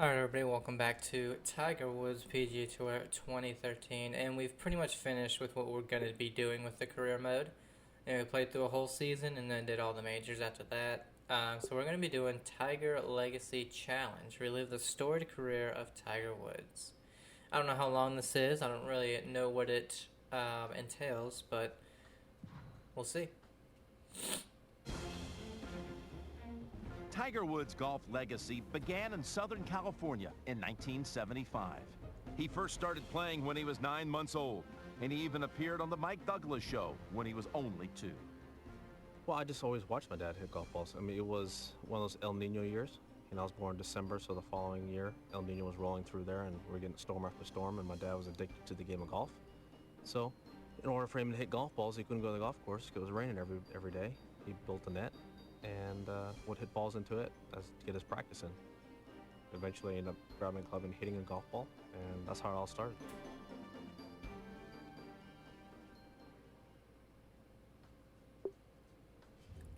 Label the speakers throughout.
Speaker 1: Alright everybody, welcome back to Tiger Woods PGA Tour 2013, and we've pretty much finished with what we're going to be doing with the career mode. And we played through a whole season and then did all the majors after that. So we're going to be doing Tiger Legacy Challenge, relive the storied career of Tiger Woods. I don't know how long this is, I don't really know what it entails, but we'll see.
Speaker 2: Tiger Woods' golf legacy began in Southern California in 1975. He first started playing when he was 9 months old, and he even appeared on the Mike Douglas show when he was only 2.
Speaker 3: Well, I just always watched my dad hit golf balls. I mean, it was one of those El Nino years. I was born in December, so the following year, El Nino was rolling through there, and we were getting storm after storm, and my dad was addicted to the game of golf. So, in order for him to hit golf balls, he couldn't go to the golf course because it was raining every day. He built a net and would hit balls into it to get his practice in. Eventually, I ended up grabbing a club and hitting a golf ball, and that's how it all started.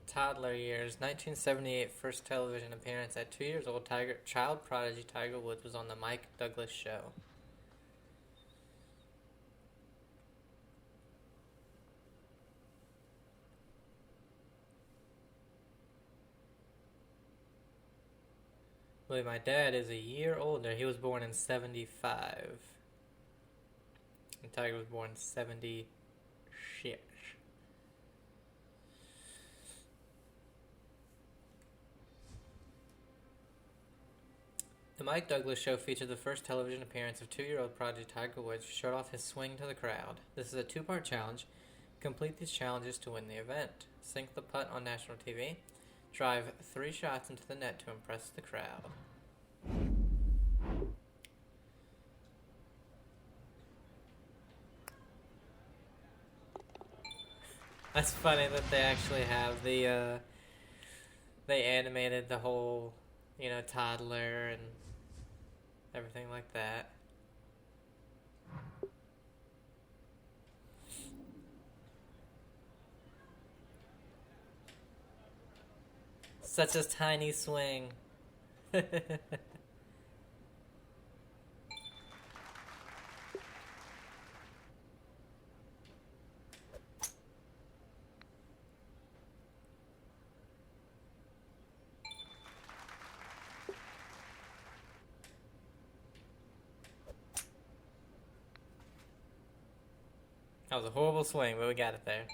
Speaker 1: Toddler years, 1978 first television appearance. At 2 years old, child prodigy Tiger Woods was on the Mike Douglas show. I believe my dad is a year older. He was born in 75. And Tiger was born in 76. The Mike Douglas show featured the first television appearance of 2-year-old prodigy Tiger Woods, who showed off his swing to the crowd. This is a 2-part challenge. Complete these challenges to win the event. Sink the putt on national TV. Drive 3 shots into the net to impress the crowd. That's funny that they actually have they animated the whole, toddler and everything like that. Such a tiny swing. That was a horrible swing, but we got it there.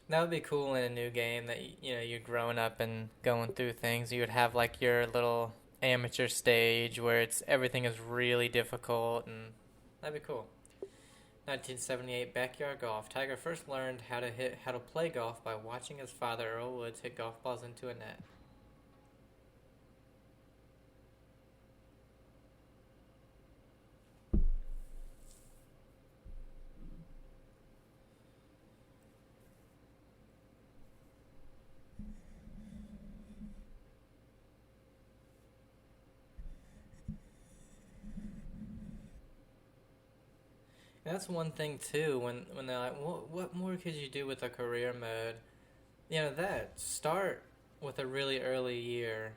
Speaker 1: That would be cool in a new game that you're growing up and going through things. You would have like your little amateur stage where everything is really difficult, and that'd be cool. 1978 backyard golf. Tiger first learned how to play golf by watching his father Earl Woods hit golf balls into a net. That's one thing too. When they're like, what more could you do with a career mode? That start with a really early year.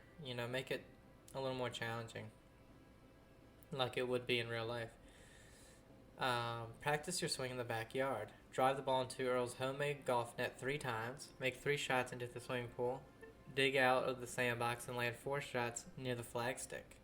Speaker 1: Make it a little more challenging, like it would be in real life. Practice your swing in the backyard. Drive the ball into Earl's homemade golf net 3 times. Make 3 shots into the swimming pool. Dig out of the sandbox and land 4 shots near the flagstick.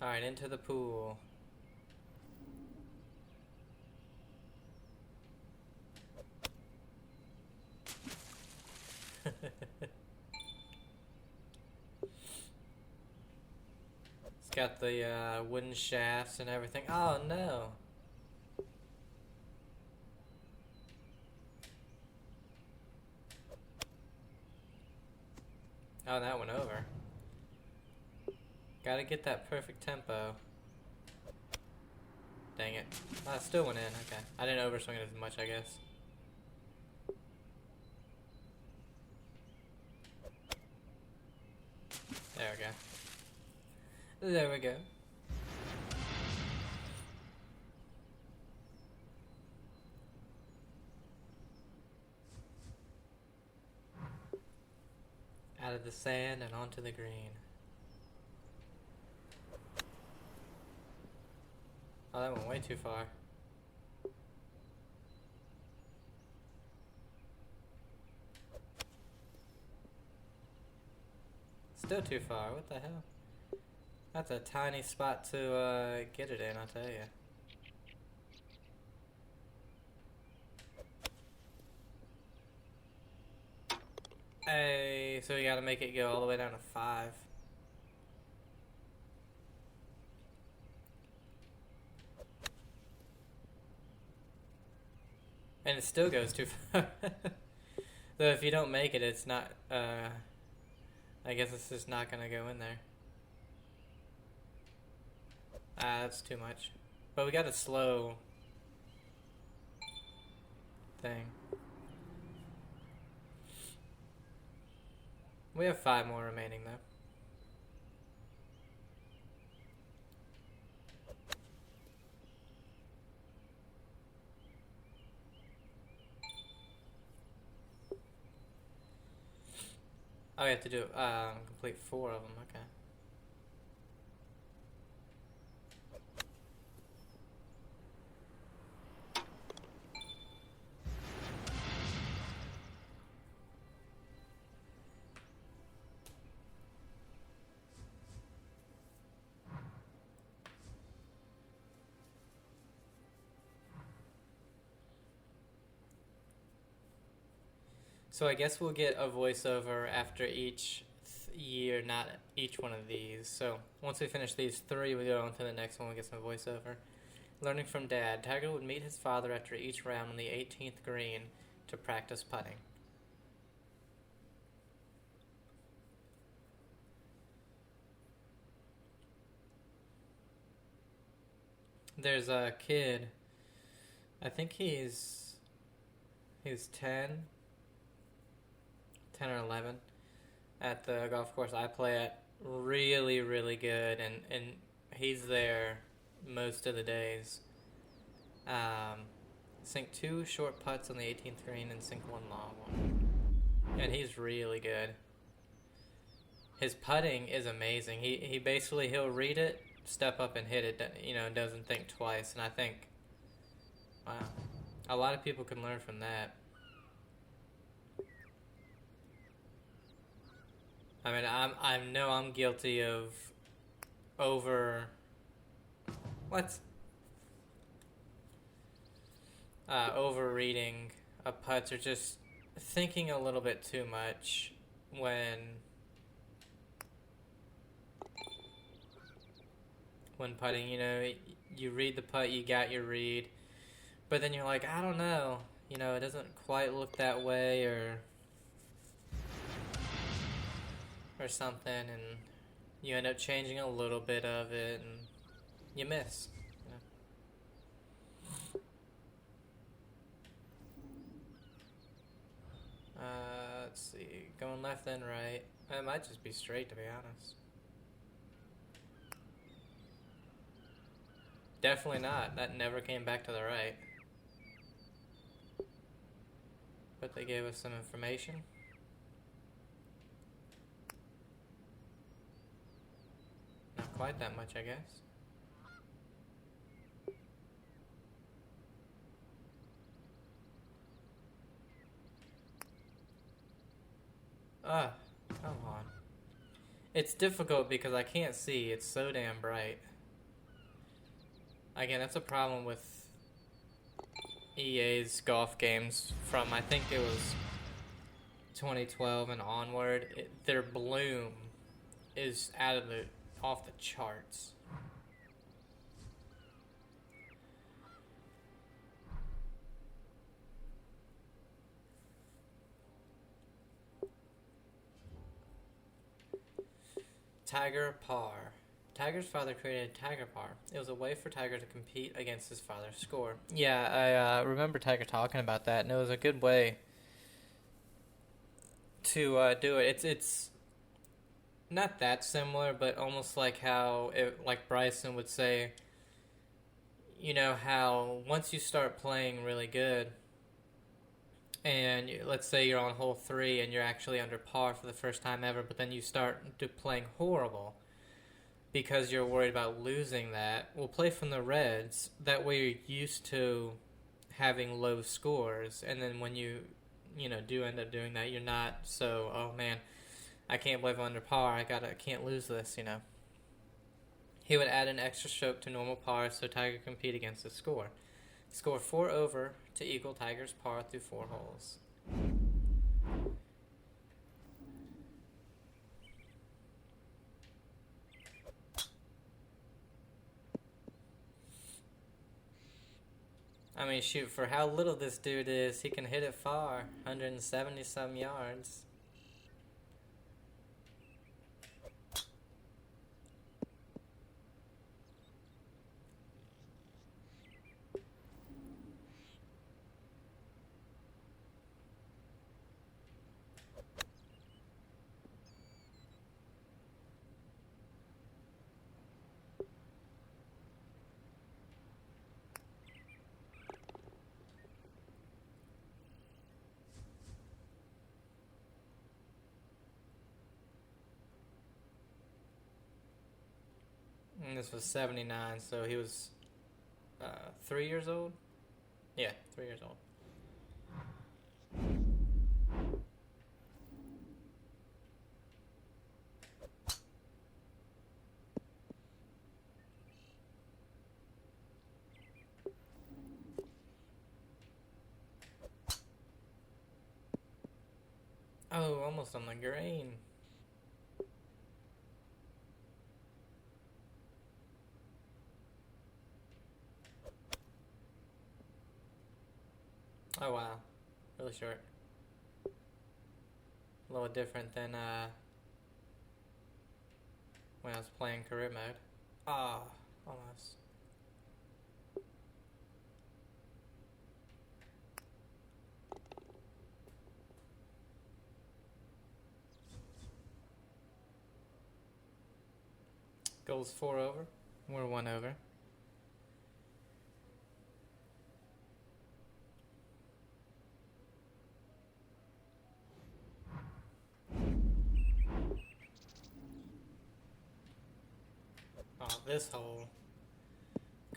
Speaker 1: Alright, into the pool. Got the wooden shafts and everything. Oh no. Oh, that went over. Gotta get that perfect tempo. Dang it. Oh, it still went in. Okay. I didn't overswing it as much, I guess. There we go. There we go. Out of the sand and onto the green. Oh, that went way too far. Still too far. What the hell? That's a tiny spot to get it in, I'll tell you. Hey, so you gotta make it go all the way down to 5. And it still goes too far. So if you don't make it, it's not, I guess it's just not gonna go in there. Ah, that's too much. But we got a slow thing. We have 5 more remaining though. Oh, we have to do complete 4 of them. Okay. So I guess we'll get a voiceover after each year, not each one of these. So once we finish these 3, we go on to the next one, we get some voiceover. Learning from Dad, Tiger would meet his father after each round on the 18th green to practice putting. There's a kid, I think he's 10 or 11 at the golf course I play at. Really, really good, and he's there most of the days. Sink 2 short putts on the 18th green and sink 1 long one. And he's really good. His putting is amazing. He basically, he'll read it, step up and hit it, you know, doesn't think twice. And I think, wow, a lot of people can learn from that. I mean, I know I'm guilty of overreading a putts, or just thinking a little bit too much when putting. You know, you read the putt, you got your read, but then you're like, I don't know, you know, it doesn't quite look that way, or something, and you end up changing a little bit of it, and you miss. You know? Let's see, going left then right. It might just be straight, to be honest. Definitely not. That never came back to the right. But they gave us some information. Not quite that much, I guess. Ah, come on. It's difficult because I can't see. It's so damn bright. Again, that's a problem with EA's golf games from, I think it was 2012 and onward. Their bloom is out of off the charts. Tiger Par. Tiger's father created Tiger Par. It was a way for Tiger to compete against his father's score. Yeah, I remember Tiger talking about that, and it was a good way to do it. It's not that similar, but almost like how like Bryson would say, you know, how once you start playing really good, and let's say you're on hole 3 and you're actually under par for the first time ever, but then you start playing horrible because you're worried about losing that. Well, play from the reds. That way you're used to having low scores, and then when you do end up doing that, you're not so, oh man, I can't believe I'm under par. I can't lose this. He would add an extra stroke to normal par so Tiger could compete against his score. Score 4 over to equal Tiger's par through 4 holes. I mean, shoot, for how little this dude is, he can hit it far. 170 some yards. And this was 79, so he was 3 years old? Yeah, 3 years old. Oh, almost on the green. Oh wow, really short. A little different than when I was playing career mode. Ah, almost. Goals 4 over. We're 1 over. Oh, this hole.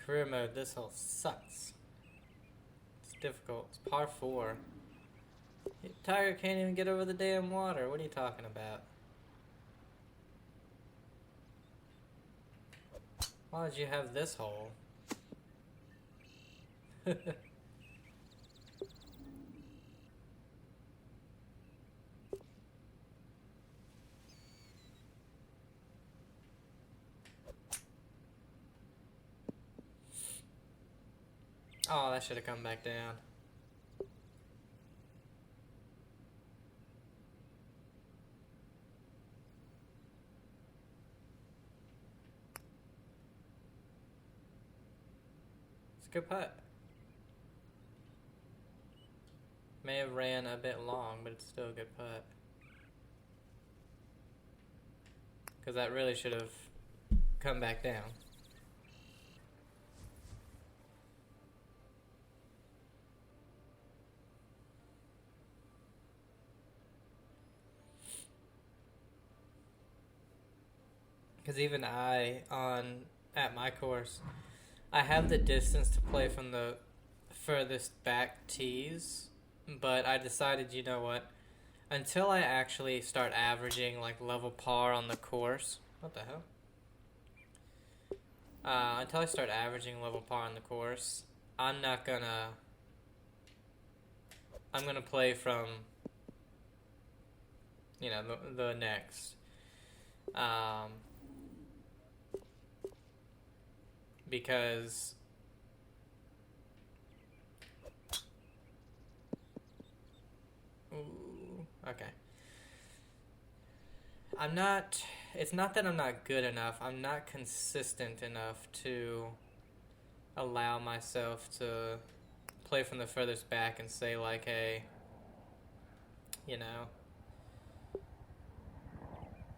Speaker 1: Career mode, this hole sucks. It's difficult. It's par 4. Tiger can't even get over the damn water. What are you talking about? Why did you have this hole? Oh, that should have come back down. It's a good putt. May have ran a bit long, but it's still a good putt. Because that really should have come back down. Because even at my course, I have the distance to play from the furthest back tees, but I decided, you know what, until I actually start averaging like level par on the course, what the hell? Until I start averaging level par on the course, I'm gonna play from, the next. because okay. It's not that I'm not good enough. I'm not consistent enough to allow myself to play from the furthest back and say, like, hey, you know,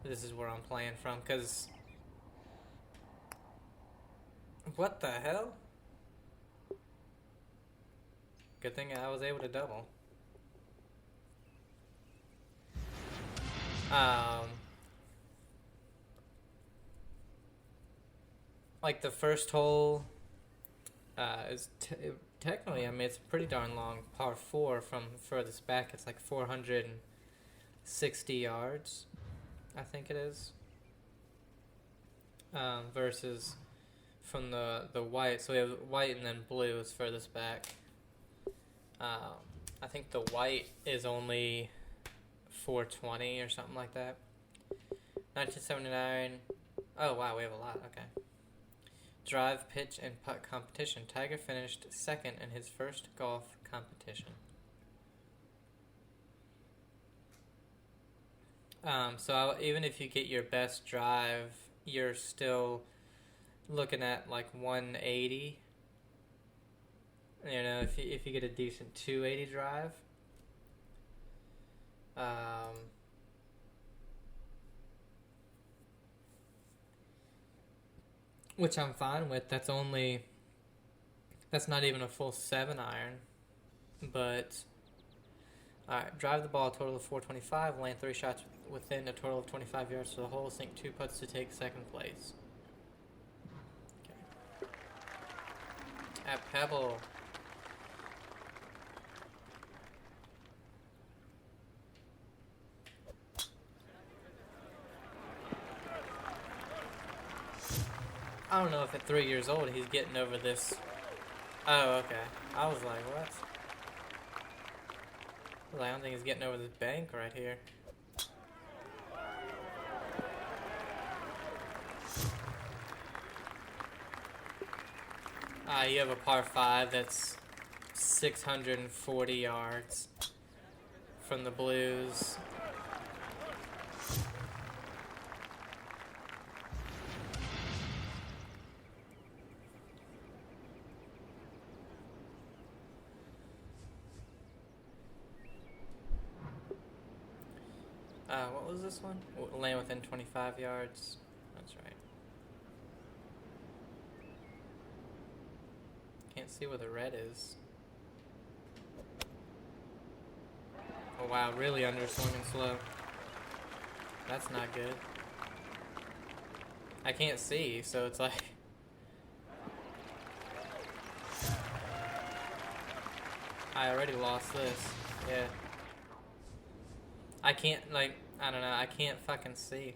Speaker 1: this is where I'm playing from. Because, what the hell? Good thing I was able to double. Like the first hole is technically, I mean, it's pretty darn long. Par 4 from furthest back, it's like 460 yards, I think it is. Versus from the white, so we have white and then blue is furthest back. I think the white is only 420 or something like that. 1979. Oh wow, we have a lot. Okay. Drive, pitch, and putt competition. Tiger finished second in his first golf competition. So even if you get your best drive, you're still looking at like 180. You know, if you get a decent 280 drive. Which I'm fine with. That's not even a full 7-iron. But, alright, drive the ball a total of 425, land 3 shots within a total of 25 yards to the hole, sink 2 putts to take second place. Okay. At Pebble. I don't know if at 3 years old he's getting over this. Oh, okay. I was like, what? I don't think he's getting over this bank right here. You have a par 5 that's 640 yards from the blues. What was this one? Land within 25 yards. That's right. Can't see where the red is. Oh wow, really underswinging slow. That's not good. I can't see, so it's like... I already lost this. Yeah. I can't, like, I don't know, I can't fucking see.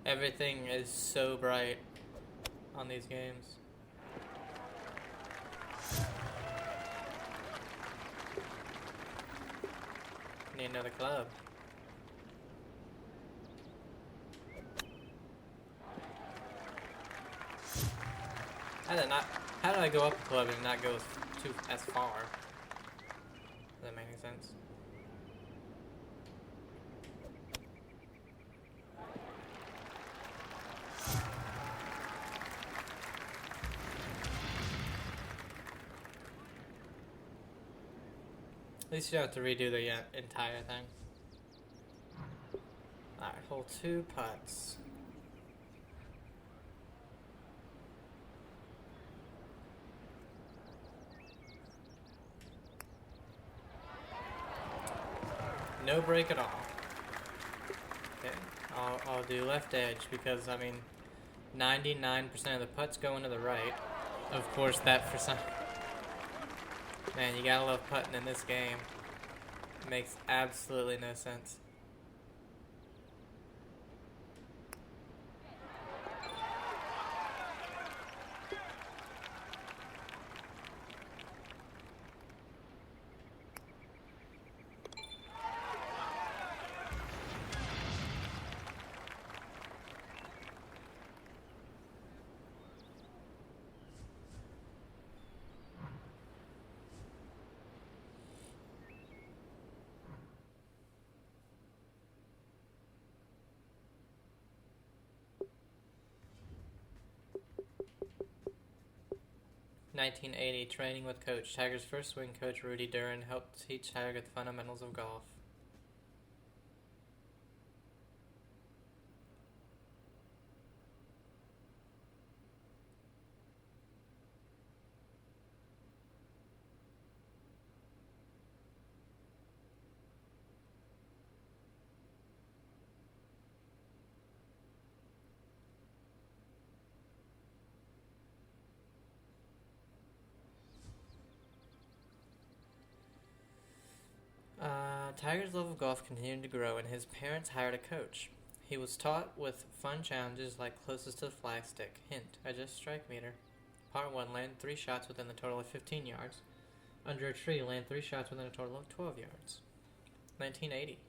Speaker 1: Everything is so bright on these games. Need another club. How did I go up a club and not go as far? Does that make any sense? At least you don't have to redo the entire thing. Alright, hole 2 putts. No break at all. Okay, I'll do left edge because, I mean, 99% of the putts go into the right. Of course, that for some... Man, you gotta love putting in this game. It makes absolutely no sense. 1980, training with coach. Tiger's first swing coach, Rudy Duran, helped teach Tiger the fundamentals of golf. Tiger's love of golf continued to grow, and his parents hired a coach. He was taught with fun challenges like closest to the flagstick. Hint, adjust strike meter. Part 1, land 3 shots within a total of 15 yards. Under a tree, land 3 shots within a total of 12 yards. 1980.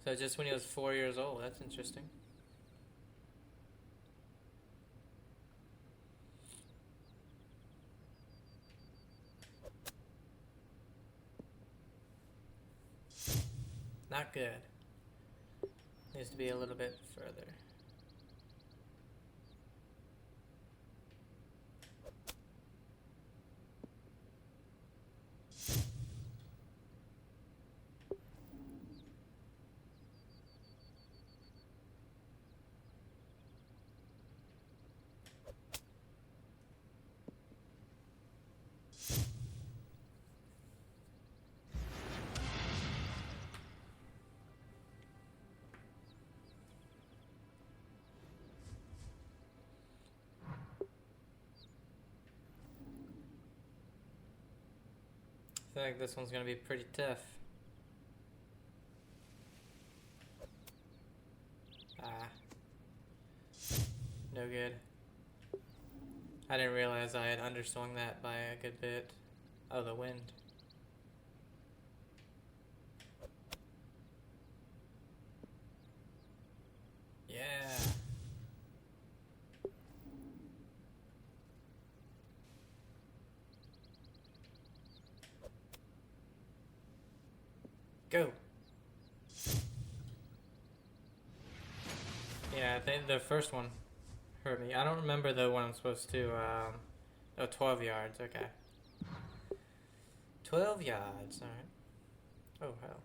Speaker 1: So just when he was 4 years old. That's interesting. Not good. Needs to be a little bit further. I feel like this one's gonna be pretty tough. No good. I didn't realize I had underswung that by a good bit. Oh, the wind. Yeah. Go. Yeah, I think the first one hurt me. I don't remember the one I'm supposed to, oh, 12 yards, okay. 12 yards, alright. Oh, hell.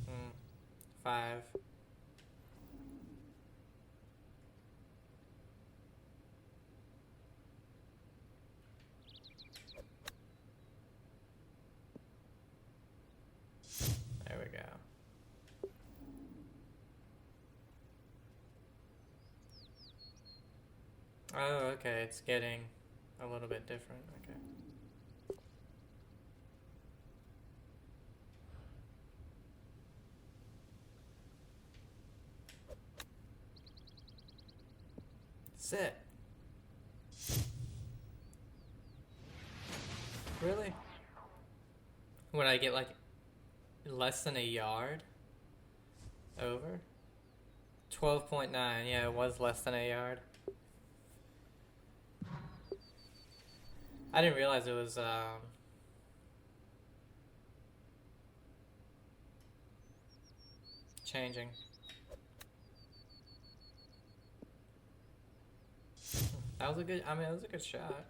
Speaker 1: Hmm. 5. There we go. Oh, okay, it's getting a little bit different, okay. Sit. Really? Would I get like less than a yard over? 12.9, yeah, it was less than a yard. I didn't realize it was changing. That was a good, I mean, it was a good shot.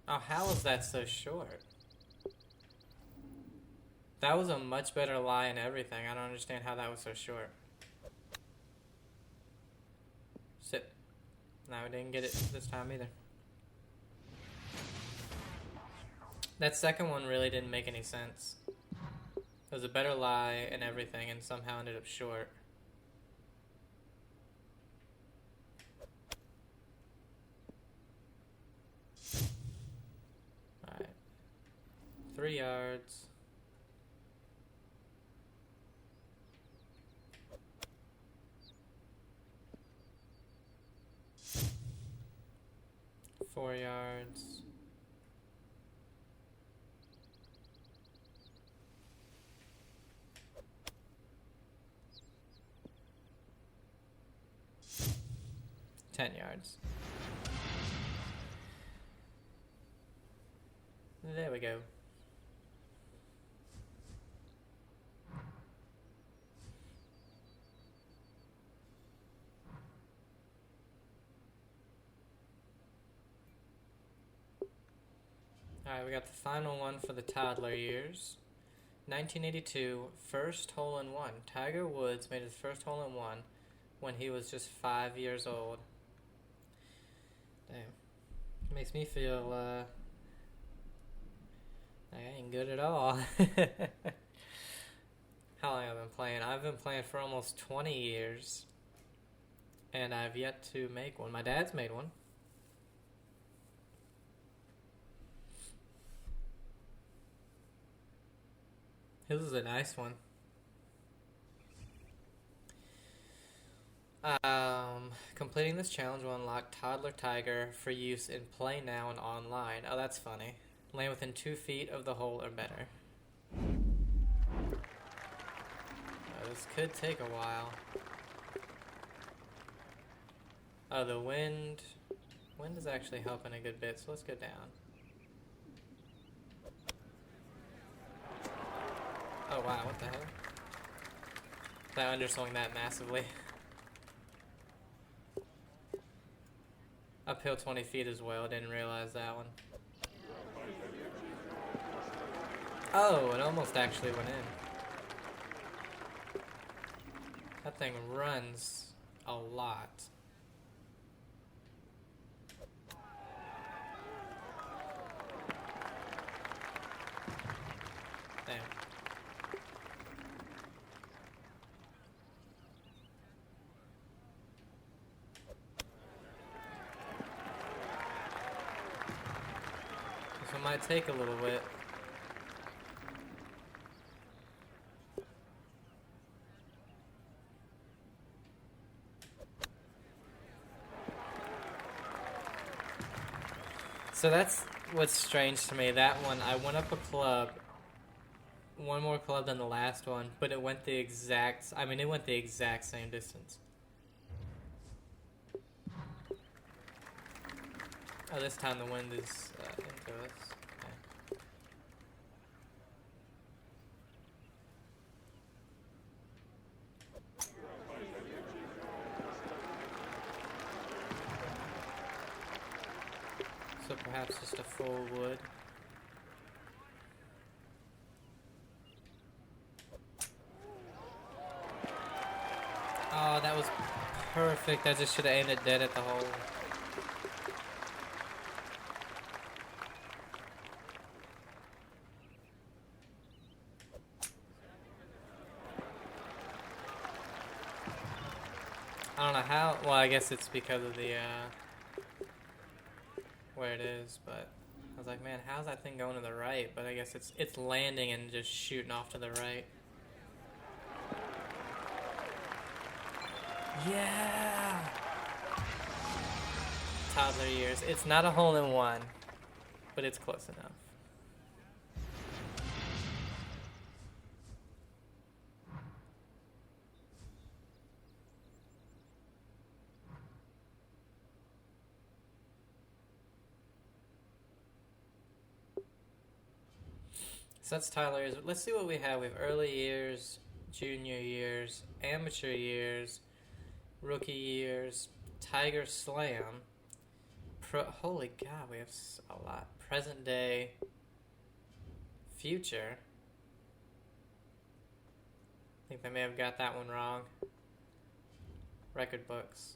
Speaker 1: Oh, how is that so short? That was a much better lie and everything. I don't understand how that was so short. Sit. No, we didn't get it this time either. That second one really didn't make any sense. It was a better lie and everything and somehow ended up short. Alright. 3 yards. Four yards. $10 yards. There we go. Alright, we got the final one for the toddler years. 1982, first hole-in-one. Tiger Woods made his first hole-in-one when he was just 5 years old. Damn. Makes me feel, I ain't good at all. How long have I been playing? I've been playing for almost 20 years. And I've yet to make one. My dad's made one. This is a nice one. Completing this challenge will unlock Toddler Tiger for use in Play Now and online. Oh, that's funny. Land within 2 feet of the hole or better. Oh, this could take a while. Oh, the wind. Wind is actually helping a good bit, so let's go down. Oh wow, what the hell? That underswung that massively. Uphill 20 feet as well, didn't realize that one. Oh, it almost actually went in. That thing runs a lot. Damn. This one might take a little bit. So that's what's strange to me. That one, I went up a club, one more club than the last one, but it went the exact, it went the exact same distance. Oh, this time the wind is into us. Okay. So perhaps just a full wood. Oh, that was perfect. I just should have aimed it dead at the hole. I don't know how. Well, I guess it's because of the where it is, but I was like, man, how's that thing going to the right? But I guess it's landing and just shooting off to the right. Yeah. Toddler years. It's not a hole-in-one, but it's close enough. So that's Tyler years. Let's see what we have. We have early years, junior years, amateur years, rookie years, Tiger Slam. Holy God, we have a lot. Present day, future. I think they may have got that one wrong. Record books.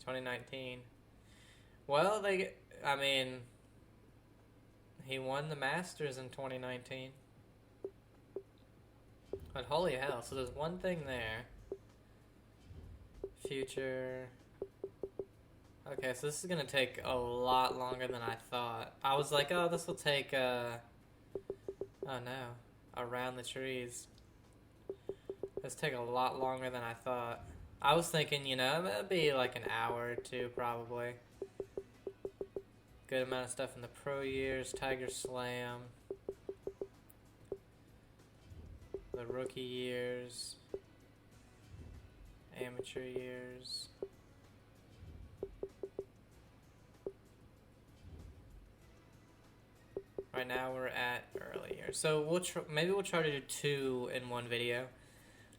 Speaker 1: 2019. Well, he won the Masters in 2019. But holy hell, so there's one thing there. Future. Okay, so this is going to take a lot longer than I thought. I was like, oh, this will take, oh no, around the trees. This take a lot longer than I thought. I was thinking, it'll be like an hour or two probably. Good amount of stuff in the pro years, Tiger Slam, the rookie years, amateur years. Right now we're at early years. So maybe we'll try to do 2 in one video.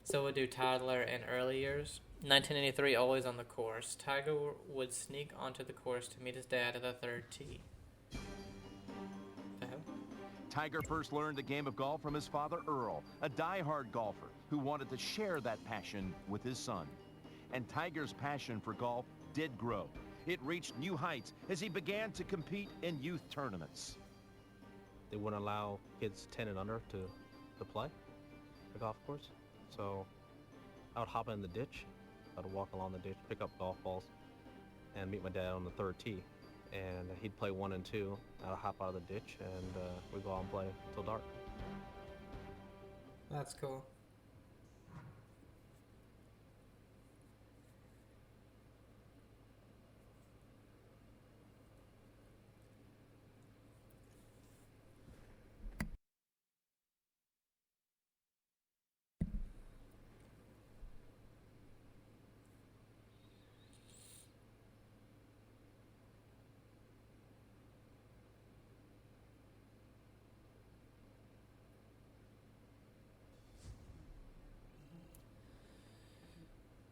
Speaker 1: So we'll do toddler and early years. 1983, always on the course. Tiger would sneak onto the course to meet his dad at the third tee. The hell?
Speaker 2: Tiger first learned the game of golf from his father, Earl, a die-hard golfer who wanted to share that passion with his son. And Tiger's passion for golf did grow. It reached new heights as he began to compete in youth tournaments.
Speaker 3: They wouldn't allow kids 10 and under to play the golf course. So I would hop in the ditch. I would walk along the ditch, pick up golf balls, and meet my dad on the third tee. And he'd play 1 and 2. I'd hop out of the ditch, and we'd go out and play till dark.
Speaker 1: That's cool.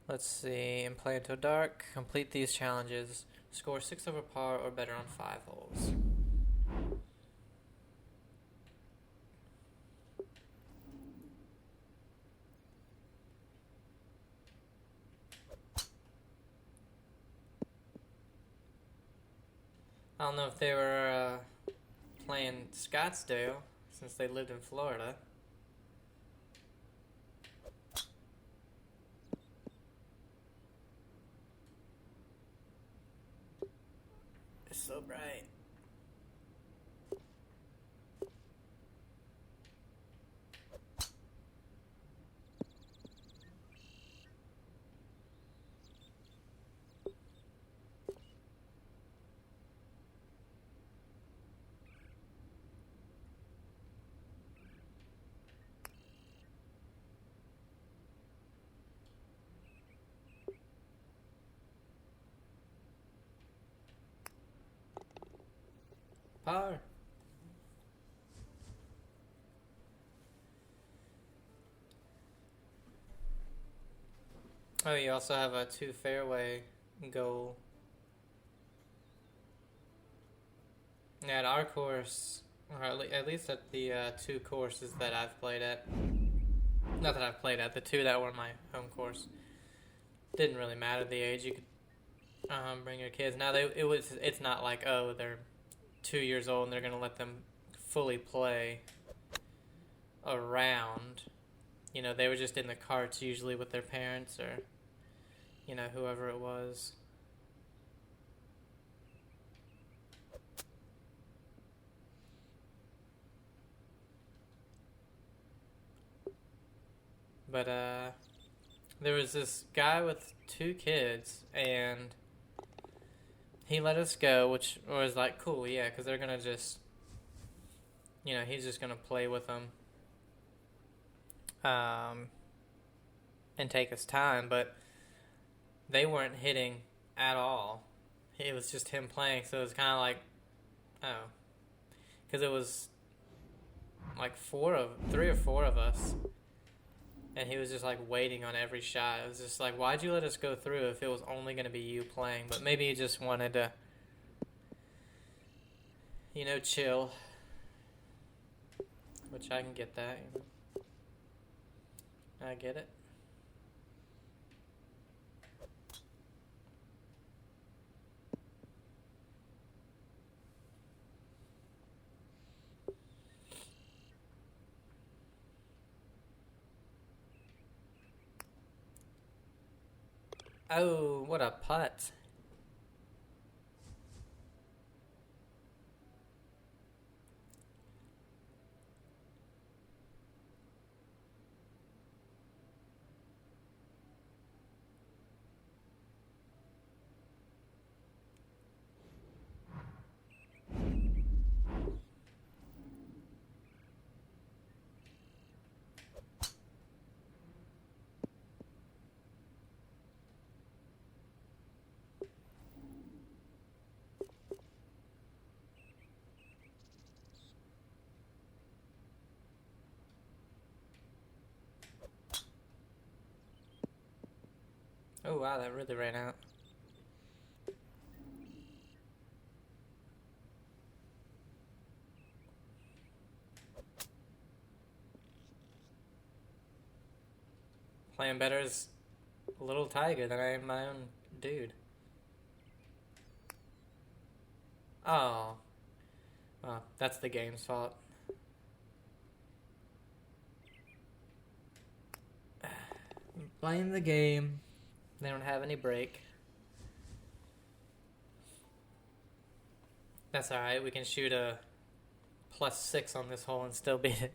Speaker 1: Let's see. And play until dark. Complete these challenges. Score 6 over par or better on 5 holes. I don't know if they were playing Scottsdale since they lived in Florida. It's so bright. Par. Oh, you also have a 2 fairway goal. Yeah, at our course, or at least at the 2 courses that I've played at. Not that I've played at, the 2 that were my home course. Didn't really matter the age. You could bring your kids. Now it's not like, oh, they're 2 years old and they're gonna let them fully play around. You know, they were just in the carts usually with their parents or, you know, whoever it was. But there was this guy with 2 kids, and he let us go, which was like cool, yeah, because they're gonna just, you know, he's just gonna play with them, and take his time. But they weren't hitting at all. It was just him playing, so it was kind of like, oh, because it was like 3 or 4 of us. And he was just like waiting on every shot. It was just like, why'd you let us go through if it was only going to be you playing? But maybe he just wanted to, you know, chill. Which I can get that, you know. I get it. Oh, what a putt. Oh wow, that really ran out. Playing better as a little Tiger than I am my own dude. Oh. Oh, that's the game's fault. Blame the game. They don't have any break. That's alright, we can shoot a +6 on this hole and still beat it.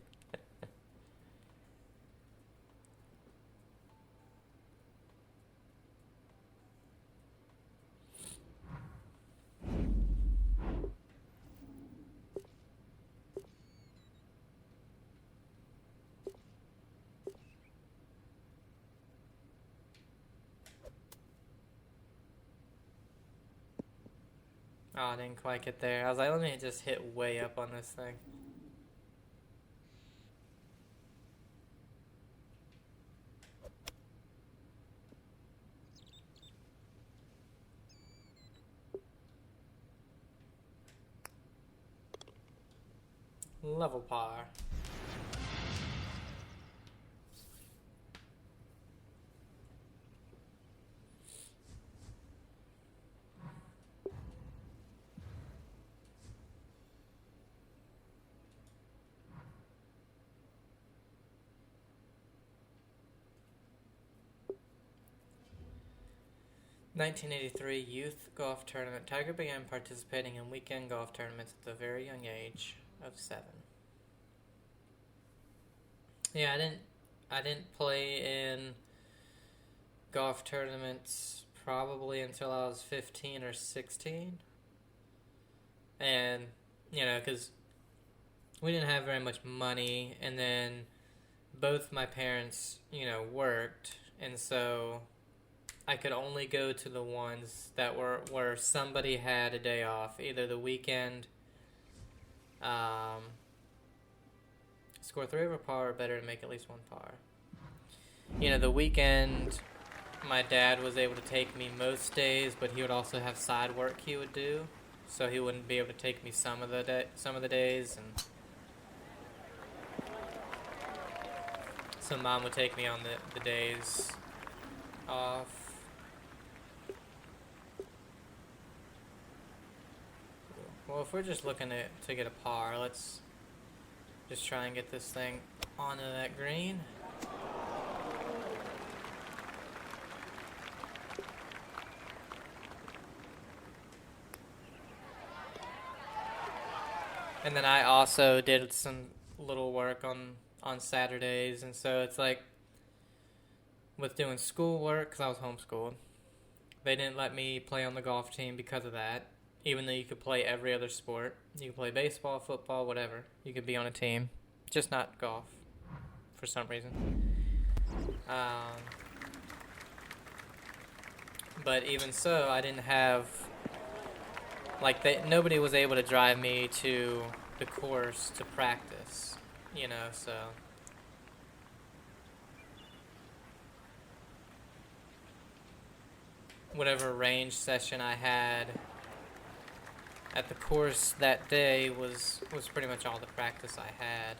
Speaker 1: Oh, I didn't quite get there. I was like, let me just hit way up on this thing. Level par. (1983) Youth Golf Tournament. Tiger began participating in weekend golf tournaments at the very young age of 7. Yeah, I didn't play in golf tournaments probably until I was 15 or 16. And, you know, because we didn't have very much money, and then both my parents, you know, worked, and so I could only go to the ones that were where somebody had a day off, either the weekend, score 3 over par or better to make at least 1 par. You know, the weekend, my dad was able to take me most days, but he would also have side work he would do, so he wouldn't be able to take me some of the days, and so Mom would take me on the days off. Well, if we're just looking to get a par, let's just try and get this thing onto that green. And then I also did some little work on Saturdays, and so it's like with doing schoolwork, because I was homeschooled, they didn't let me play on the golf team because of that. Even though you could play every other sport. You could play baseball, football, whatever. You could be on a team. Just not golf. For some reason. But even so, I didn't have... Like, nobody was able to drive me to the course to practice. You know, so... Whatever range session I had at the course that day was pretty much all the practice I had.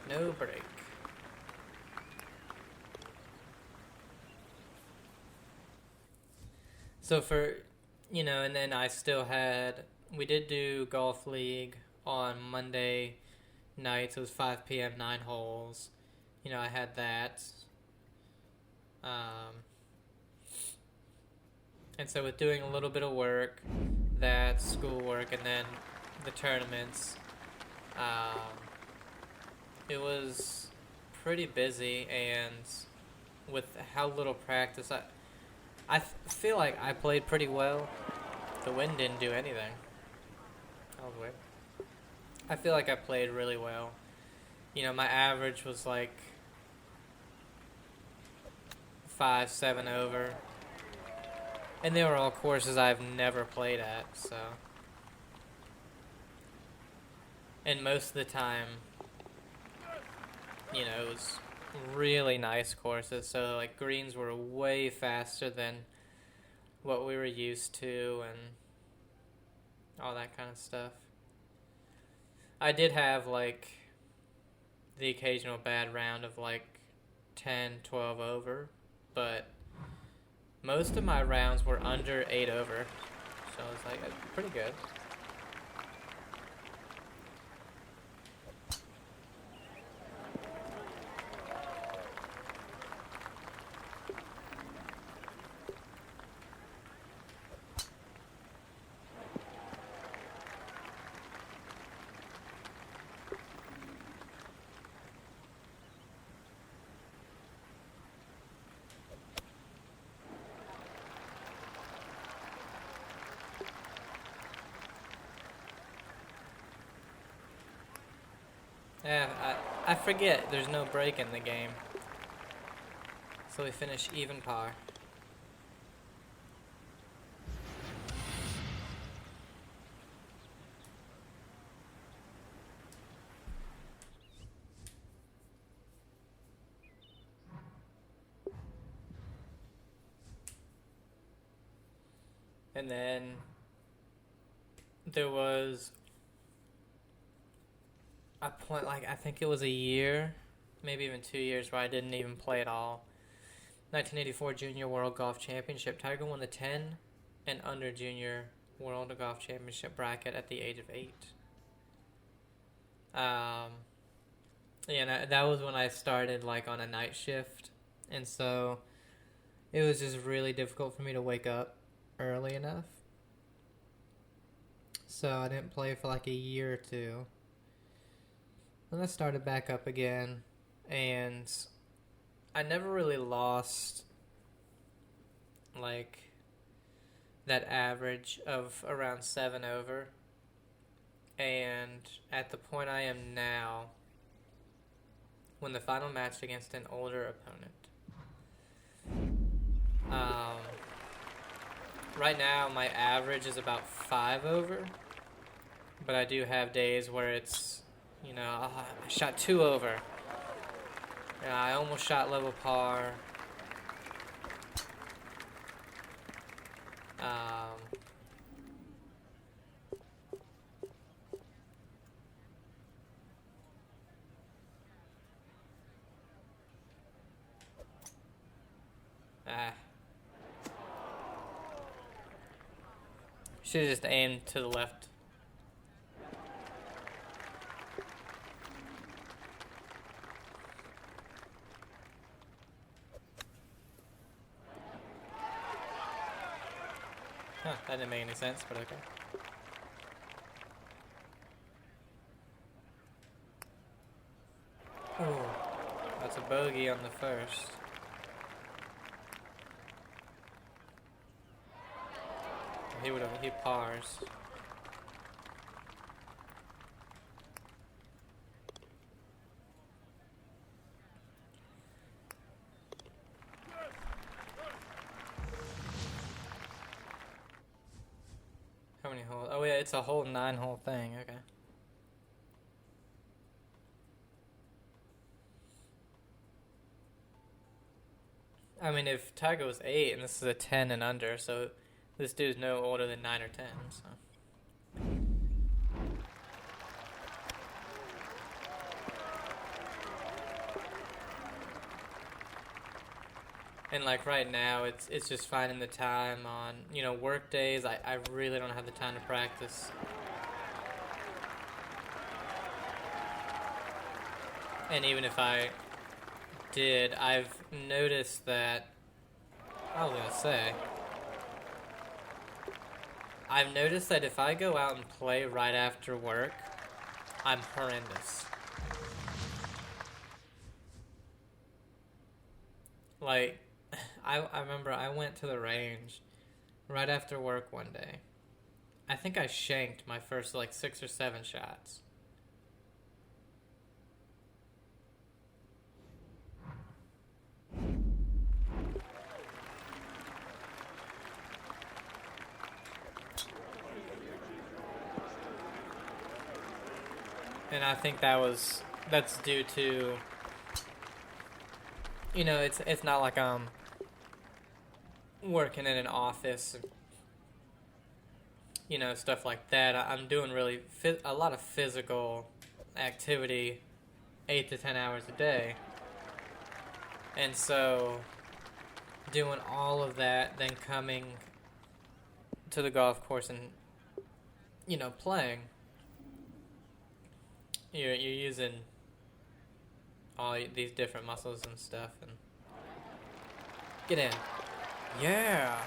Speaker 1: No break. So for, you know, and then I still had, we did do Golf League on Monday nights. It was 5 p.m., 9 holes. You know, I had that. And so with doing a little bit of work, that schoolwork, and then the tournaments, it was pretty busy, and with how little practice, I feel like I played pretty well. The wind didn't do anything. That was weird. I feel like I played really well. You know, my average was like 5-7 over. And they were all courses I've never played at, so. And most of the time, it was really nice courses. So like greens were way faster than what we were used to and all that kind of stuff. I did have like the occasional bad round of like 10, 12 over, but most of my rounds were under 8 over. So it was like pretty good. Yeah, I forget there's no break in the game. So we finish even par. And then there was a point, like, I think it was a year, maybe even 2 years, where I didn't even play at all. 1984 Junior World Golf Championship. Tiger won the 10 and under Junior World Golf Championship bracket at the age of 8. Yeah, that was when I started, like, on a night shift. And so it was just really difficult for me to wake up early enough. So I didn't play for like a year or two. Then I started back up again, and I never really lost like that average of around 7 over. And at the point I am now, when the final match against an older opponent, right now my average is about 5 over, but I do have days where it's, I shot 2 over. I almost shot level par. Should have just aimed to the left. Huh, that didn't make any sense, but okay. Oh, that's a bogey on the first. He pars. How many holes? Oh yeah, it's a whole 9-hole thing. Okay. I mean, if Tiger was 8 and this is a 10 and under, so this dude's no older than 9 or 10, so. And like right now, it's just finding the time on, work days. I really don't have the time to practice. And even if I did, I've noticed that, I've noticed that if I go out and play right after work, I'm horrendous. Like, I remember I went to the range right after work one day. I think I shanked my first, 6 or 7 shots. And I think that's due to it's not like I'm working in an office, stuff like that. I'm doing really a lot of physical activity, 8 to 10 hours a day, and so doing all of that, then coming to the golf course and playing. You're using all these different muscles and stuff, and get in. Yeah,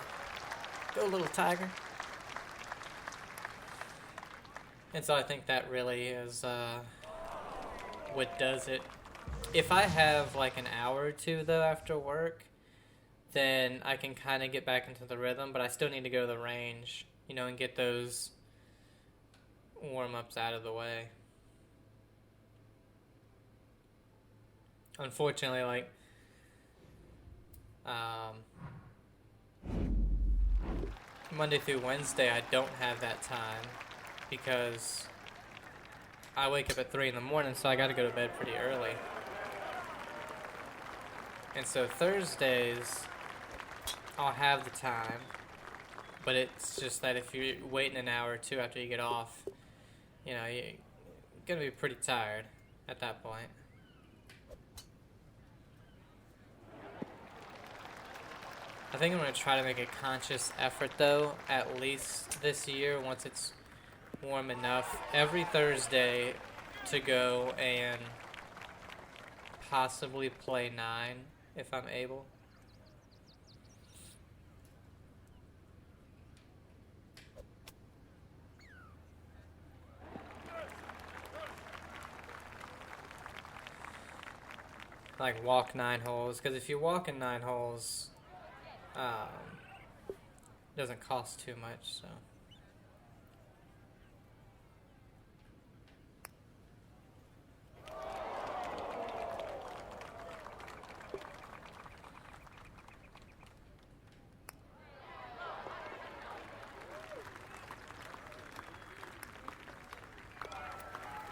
Speaker 1: go little tiger. And so I think that really is what does it. If I have like an hour or two though after work, then I can kind of get back into the rhythm, but I still need to go to the range, and get those warm-ups out of the way. Unfortunately, like, Monday through Wednesday, I don't have that time because I wake up at 3 in the morning, so I got to go to bed pretty early. And so Thursdays, I'll have the time, but it's just that if you're waiting an hour or two after you get off, you're going to be pretty tired at that point. I think I'm going to try to make a conscious effort, though, at least this year, once it's warm enough, every Thursday to go and possibly play 9 if I'm able. Like walk 9 holes, because if you walk in 9 holes, it doesn't cost too much, so.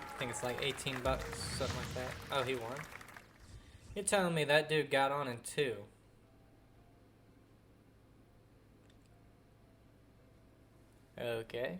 Speaker 1: I think it's like $18, something like that. Oh, he won? You're telling me that dude got on in 2? Okay.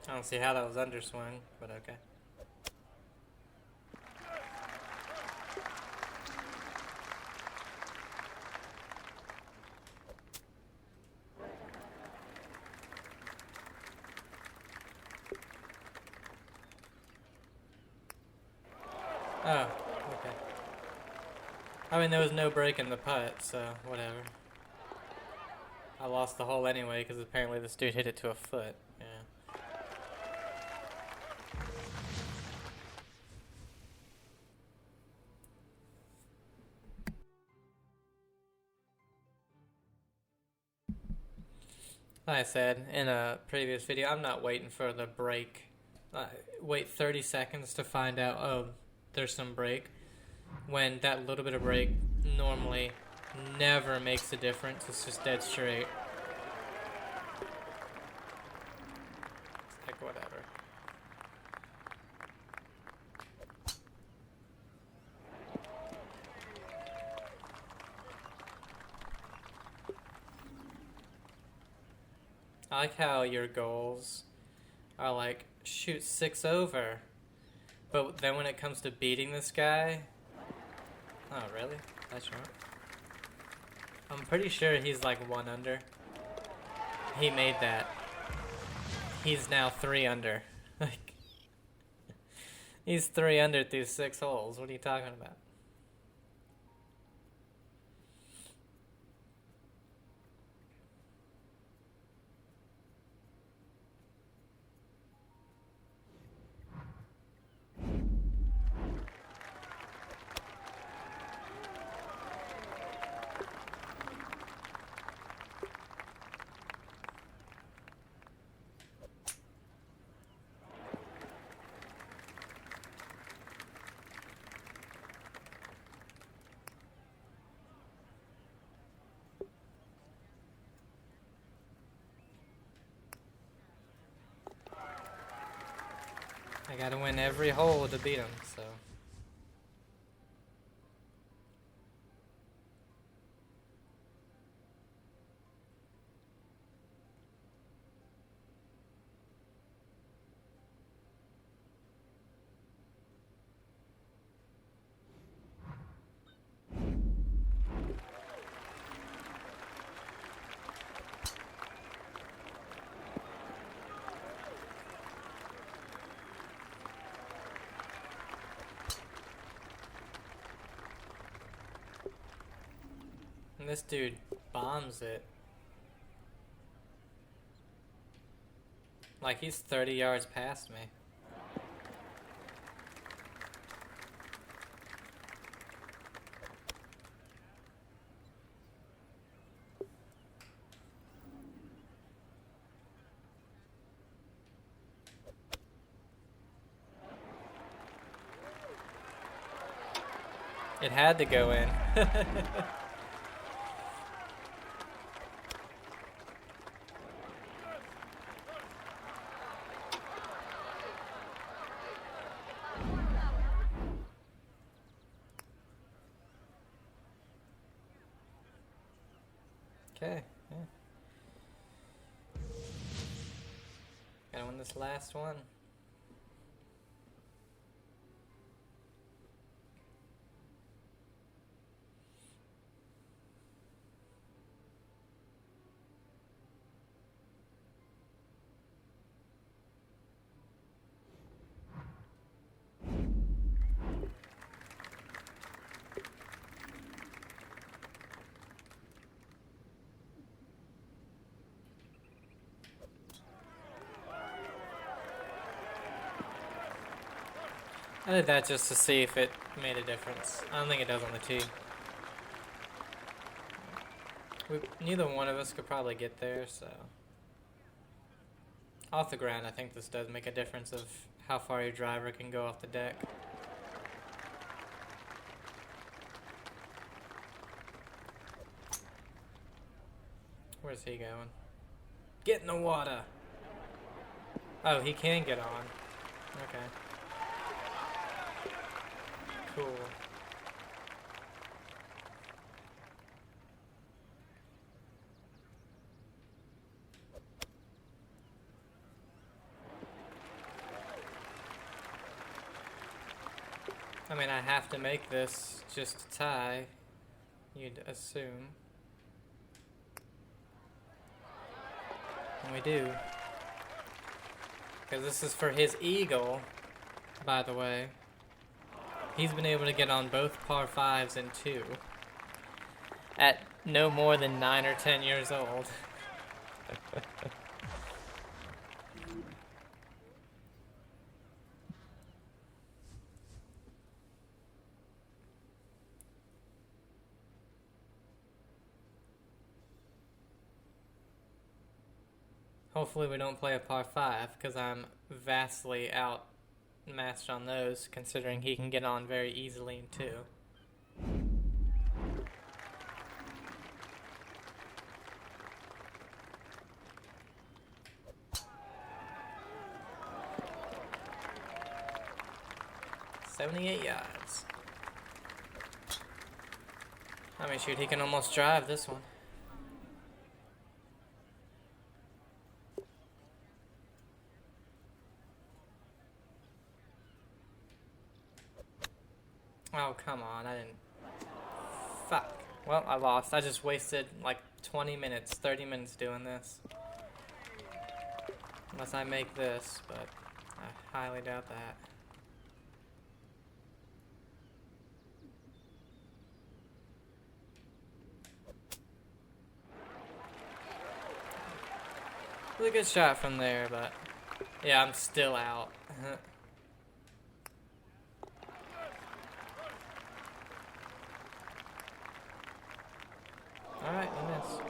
Speaker 1: I don't see how that was underswing, but okay. Oh, okay. I mean, there was no break in the putt, so whatever. I lost the hole anyway because apparently this dude hit it to a foot. Yeah. Like I said in a previous video, I'm not waiting for the break. Wait 30 seconds to find out, oh, there's some break. When that little bit of break normally never makes a difference. It's just dead straight. It's like, whatever. I like how your goals are like, shoot 6 over. But then when it comes to beating this guy... Oh, really? That's right. I'm pretty sure he's like 1 under. He made that. He's now 3 under. Like, he's 3 under through 6 holes. What are you talking about? I gotta win every hole to beat him, so. And this dude bombs it. Like he's 30 yards past me. It had to go in. Okay, yeah. Gotta win this last one. I did that just to see if it made a difference. I don't think it does on the tee. Neither one of us could probably get there, so. Off the ground, I think this does make a difference of how far your driver can go off the deck. Where's he going? Get in the water! Oh, he can get on. Okay. Cool. I mean, I have to make this just to tie, you'd assume. And we do. Because this is for his eagle, by the way. He's been able to get on both par 5s and 2 at no more than 9 or 10 years old. Hopefully we don't play a par 5 because I'm vastly outmatched on those considering he can get on very easily in 2. "78 yards. I mean, shoot, he can almost drive this one. Oh, come on, I didn't... Fuck. Well, I lost. I just wasted like 20 minutes, 30 minutes doing this. Unless I make this, but I highly doubt that. Really good shot from there, but yeah, I'm still out. Alright, you missed.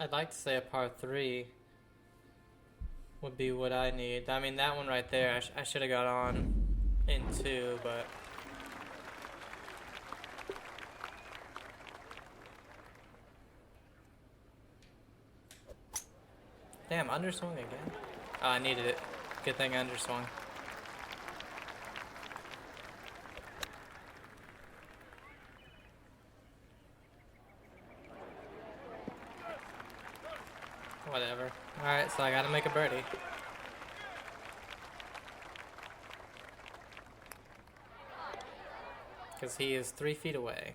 Speaker 1: I'd like to say a par 3, would be what I need. I mean, that one right there, I should have got on in 2, but... Damn, underswung again? Oh, I needed it. Good thing I underswung. Whatever. Alright, so I gotta make a birdie. Because he is 3 feet away.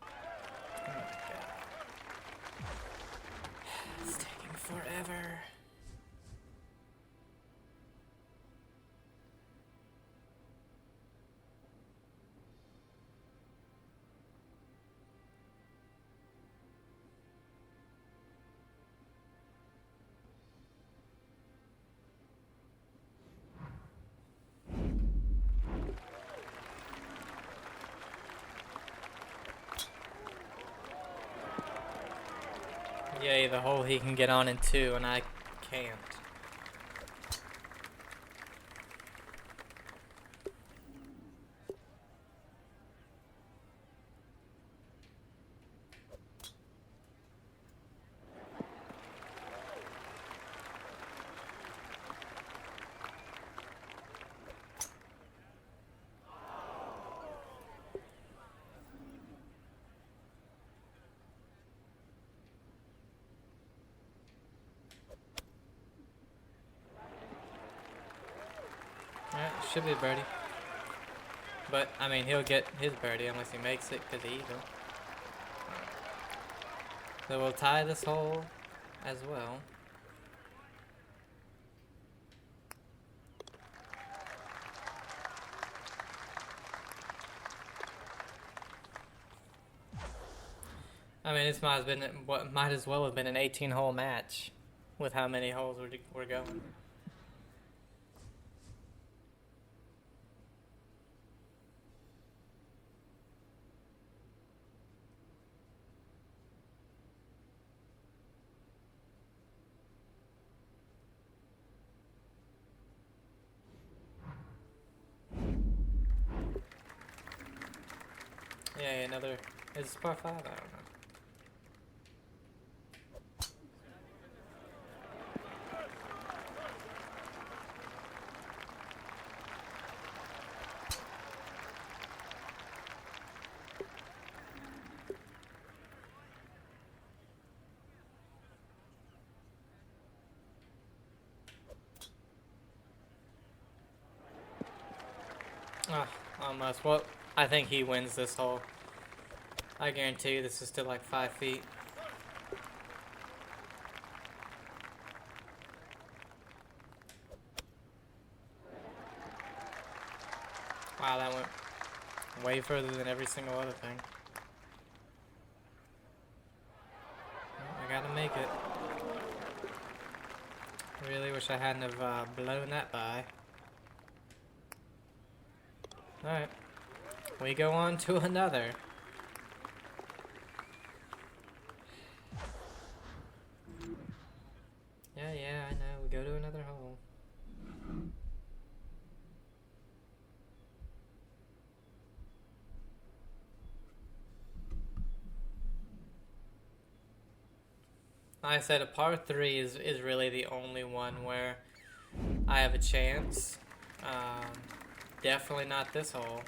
Speaker 1: Oh my god. It's taking forever. Yay, the hole he can get on in 2 and I can't. Alright, should be a birdie. But, I mean, he'll get his birdie unless he makes it to the eagle. So we'll tie this hole as well. I mean, this might as well have been an 18-hole match with how many holes we're going. Yeah, another. Is this par 5? I don't know. Ah, almost. Well, I think he wins this hole. I guarantee you this is still like 5 feet. Wow, that went way further than every single other thing. Well, I gotta make it. Really wish I hadn't have blown that by. Alright. We go on to another. Yeah, I know. We go to another hole. Like I said, a par 3 is really the only one where I have a chance. Definitely not this hole.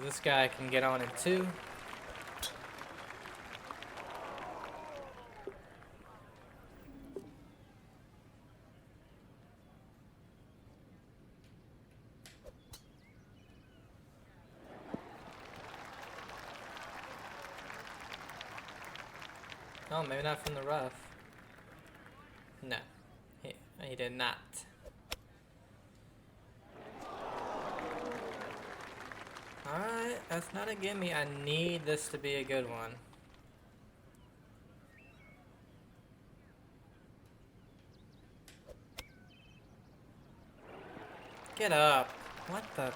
Speaker 1: This guy can get on in 2. Oh, maybe not from the rough. No, he did not. Alright, that's not a gimme. I need this to be a good one. Get up. What the?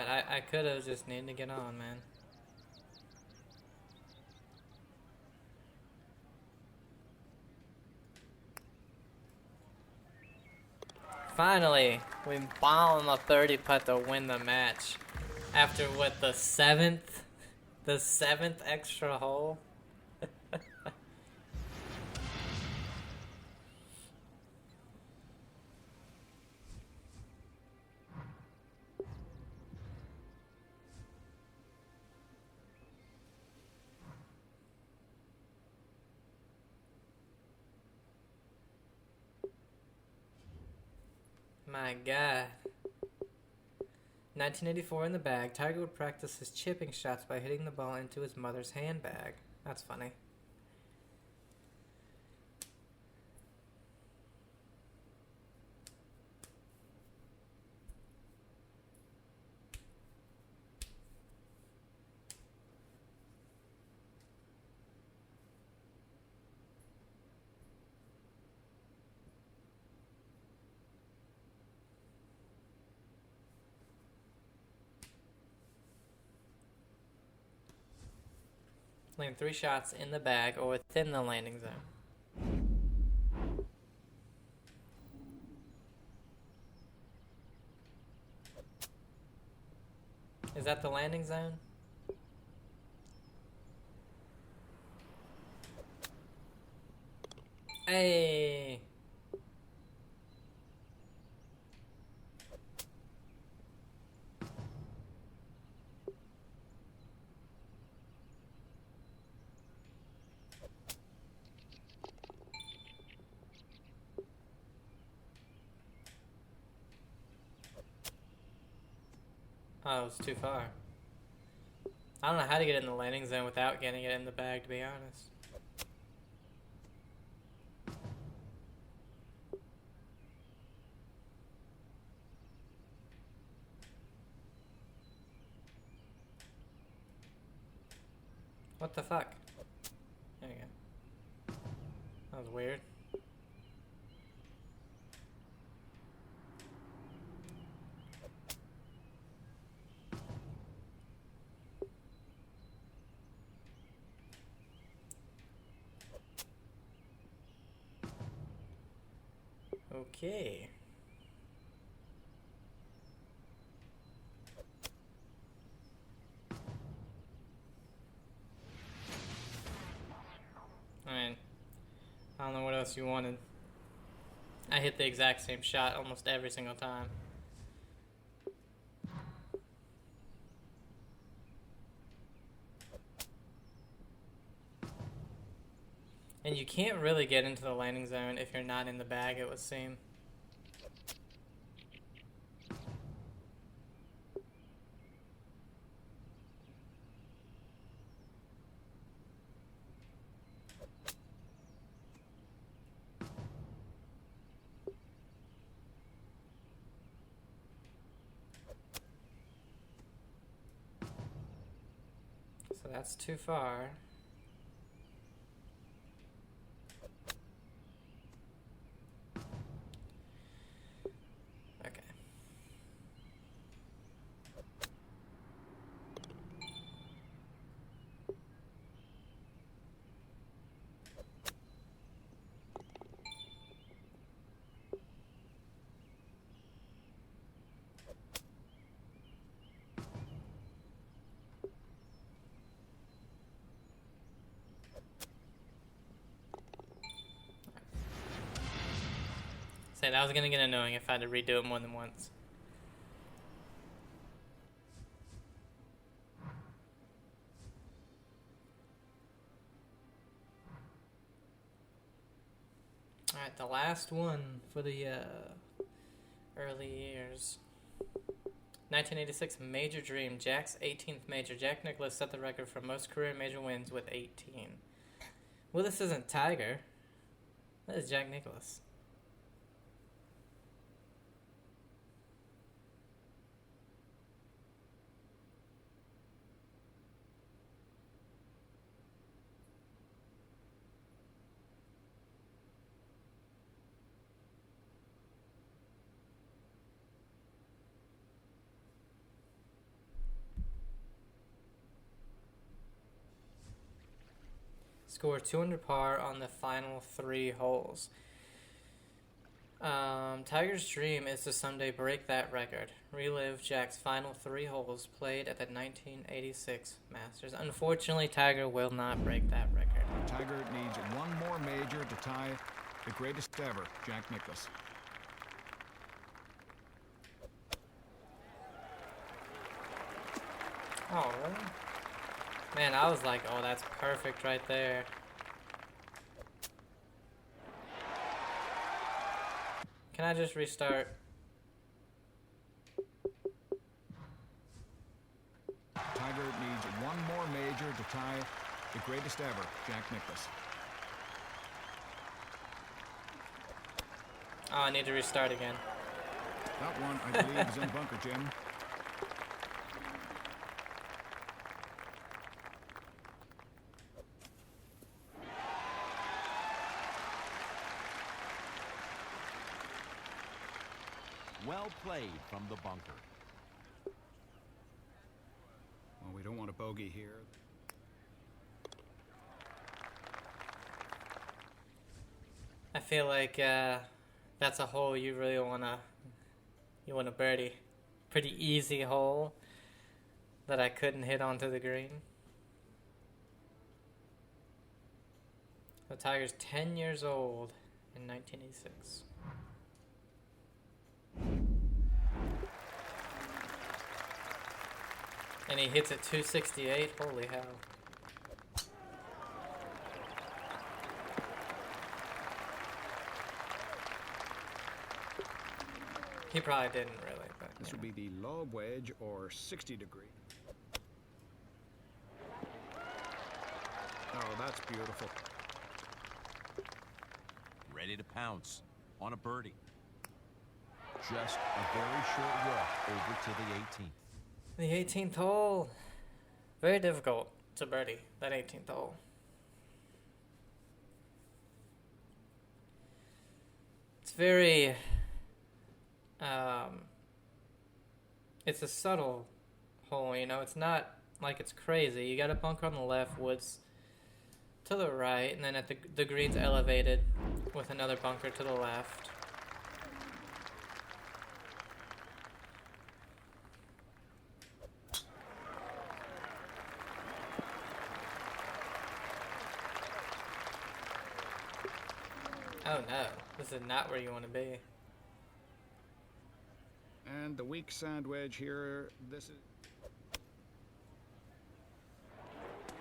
Speaker 1: I could have just needed to get on, man. Finally, we bomb a 30 putt to win the match. After what, the seventh extra hole? My God. 1984 in the bag. Tiger would practice his chipping shots by hitting the ball into his mother's handbag. That's funny. Land 3 shots in the bag or within the landing zone. Is that the landing zone? Hey! Oh, it was too far. I don't know how to get in the landing zone without getting it in the bag, to be honest. What the fuck? There you go. That was weird. Okay. Alright. I don't know what else you wanted. I hit the exact same shot almost every single time. And you can't really get into the landing zone if you're not in the bag, it would seem. So that's too far. Okay. Say that was gonna get annoying if I had to redo it more than once. Alright, the last one for the early years. 1986 Major Dream, Jack's 18th major. Jack Nicklaus set the record for most career major wins with 18. Well, this isn't Tiger. That is Jack Nicklaus. Score 2 under par on the final 3 holes. Tiger's dream is to someday break that record. Relive Jack's final 3 holes played at the 1986 Masters. Unfortunately, Tiger will not break that record.
Speaker 4: Tiger needs one more major to tie the greatest ever, Jack Nicklaus.
Speaker 1: Oh, really? Man, I was like, oh, that's perfect right there. Can I just restart?
Speaker 4: Tiger needs one more major to tie the greatest ever, Jack Nicklaus.
Speaker 1: Oh, I need to restart again.
Speaker 4: That one, I believe, is in the bunker, Jim.
Speaker 2: Well played from the bunker.
Speaker 4: Well, we don't want a bogey here.
Speaker 1: I feel like that's a hole you really wanna birdie. Pretty easy hole that I couldn't hit onto the green. The Tiger's 10 years old in 1986. And he hits at 268. Holy hell. He probably didn't really, but
Speaker 4: This would be the lob wedge or 60 degree. Oh, that's beautiful.
Speaker 2: Ready to pounce on a birdie. Just a very short walk over to the 18th.
Speaker 1: the 18th hole. Very difficult to birdie, that 18th hole. It's very, it's a subtle hole, you know, it's not like it's crazy. You got a bunker on the left, woods to the right, and then at the green's elevated with another bunker to the left. Oh no, this is not where you want to be.
Speaker 4: And the weak sand wedge here, this is...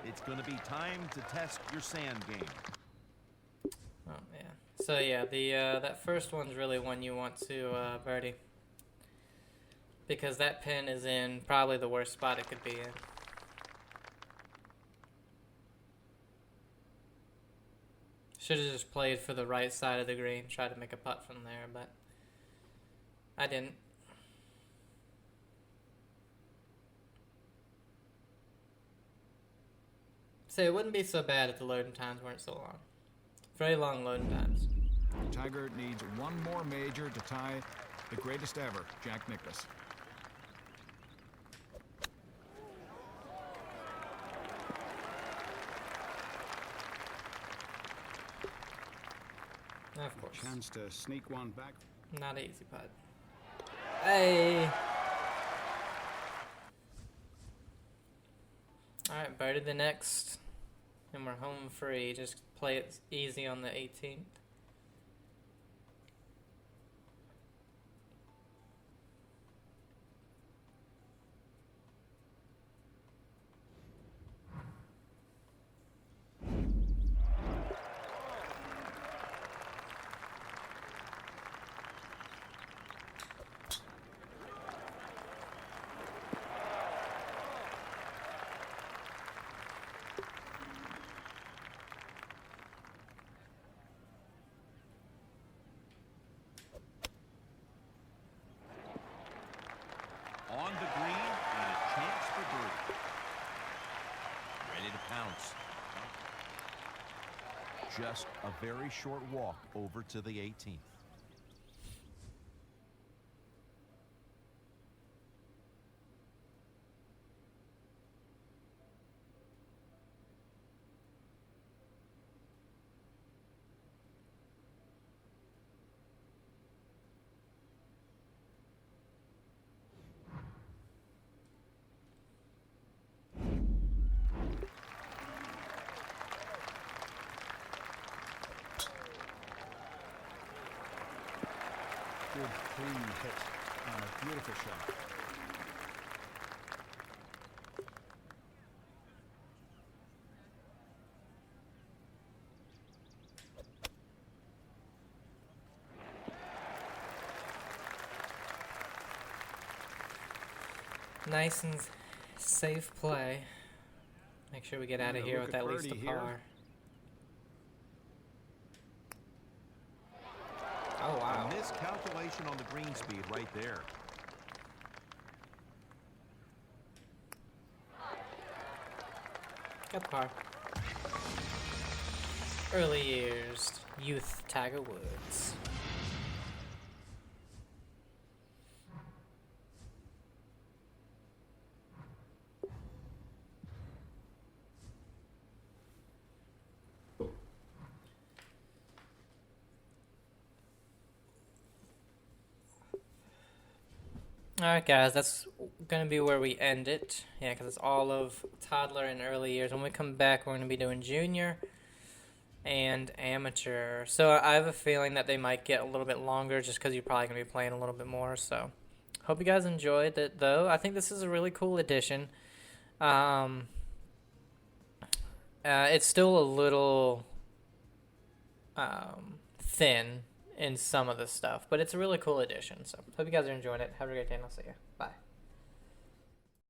Speaker 2: It's going to be time to test your sand game.
Speaker 1: Oh yeah. So yeah, the that first one's really one you want to birdie, because that pin is in probably the worst spot it could be in. Should have just played for the right side of the green, tried to make a putt from there, but I didn't. So it wouldn't be so bad if the loading times weren't so long. Very long loading times.
Speaker 4: Tiger needs one more major to tie the greatest ever, Jack Nicklaus.
Speaker 1: Of course.
Speaker 4: Chance to sneak one back.
Speaker 1: Not an easy putt. Hey! Alright, birdie the next. And we're home free. Just play it easy on the 18th.
Speaker 2: On the green and a chance for birdie. Ready to pounce. Just a very short walk over to the 18th.
Speaker 4: Good, clean hit. Beautiful shot.
Speaker 1: Nice and safe play. Make sure we get out of here with at least a par. Oh, wow.
Speaker 2: A miscalculation on the green speed right there.
Speaker 1: Got the par. Early years, youth Tiger Woods. Alright guys, that's going to be where we end it. Yeah, because it's all of toddler and early years. When we come back, we're going to be doing junior and amateur. So I have a feeling that they might get a little bit longer just because you're probably going to be playing a little bit more. So hope you guys enjoyed it though. I think this is a really cool addition. It's still a little thin in some of the stuff, but it's a really cool addition. So hope you guys are enjoying it. Have a great day and I'll see you. Bye.